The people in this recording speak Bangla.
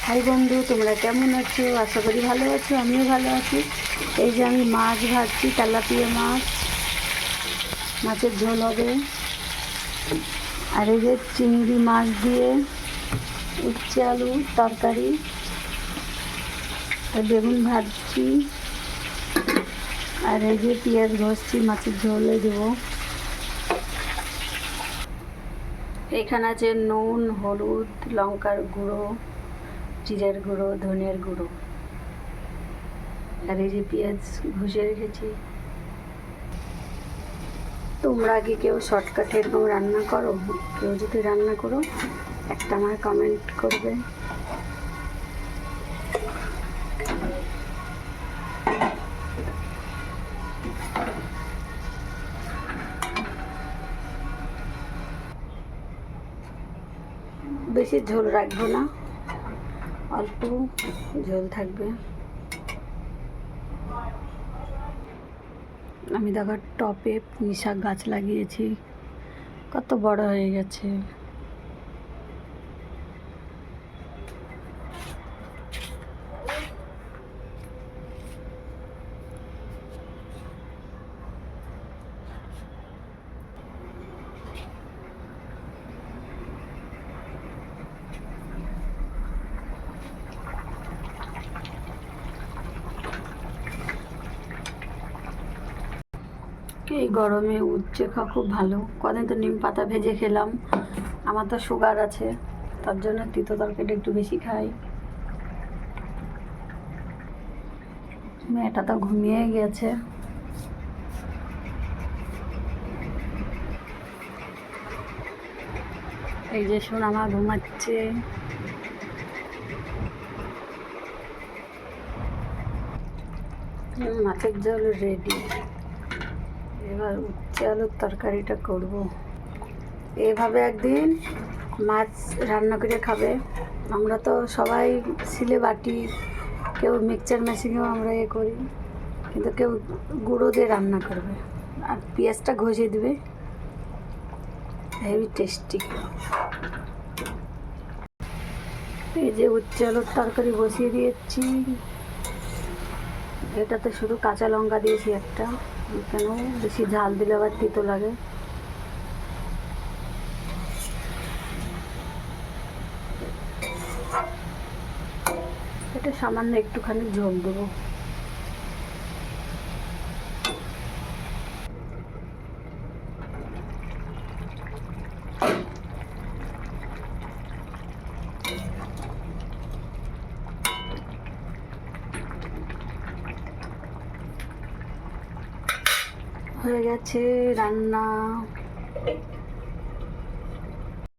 হাই বন্ধু, তোমরা কেমন আছো? আশা করি ভালো আছো, আমিও ভালো আছি। এই যে আমি মাছ ভাজছি, তেলাপিয়া মাছ, মাছের ঝোল হবে। আর এই যে চিংড়ি মাছ দিয়ে উচ্ছে আলু তরকারি, আর বেগুন ভাজছি। আর এই যে পেঁয়াজ ঘষছি, মাছের ঝোলে দেবো। এখানে আছে নুন, হলুদ, লঙ্কার গুঁড়ো, জিরের গুঁড়ো, ধনের গুঁড়ো। আর এই যে পেঁয়াজ ঘষে রেখেছি। তোমরা কি কেউ শর্টকাটে এরকম রান্না করো? কেউ যদি রান্না করো, একটা আমার কমেন্ট করবে। বেশি ঝোল রাখবো না, অল্প ঝোল থাকবে। আমি দেখো টপে পুঁই শাক গাছ লাগিয়েছি, কত বড় হয়ে গেছে। এই গরমে উচ্ছে খাওয়া খুব ভালো। কদিন তো নিম পাতা ভেজে খেলাম। আমার তো সুগার আছে, তার জন্য তিতো তরকারিটা একটু বেশি খাই। মেয়েটা তো ঘুমিয়ে গেছে। এই যে সোনামা ঘুমাচ্ছে। মাছের ঝোল রেডি। এবার উচ্ছে আলুর তরকারিটা করব। এভাবে একদিন মাছ রান্না করে খাবে। আমরা তো সবাই সিলে বাটি, কেউ মিক্সচার মেশিনেও আমরা করি, কিন্তু কেউ গুঁড়ো দিয়ে রান্না করবে। আর পেঁয়াজটা ঘষে দেবে, হেভি টেস্টি। এই যে উচ্ছে আলুর তরকারি বসিয়ে দিয়েছি। এটাতে শুধু কাঁচা লঙ্কা দিয়েছি একটা, কেন বেশি ঝাল দিলে আবার তিতো লাগে। এটা সামান্য একটুখানি ঝোল দেবো। হয়ে গেছে রান্না।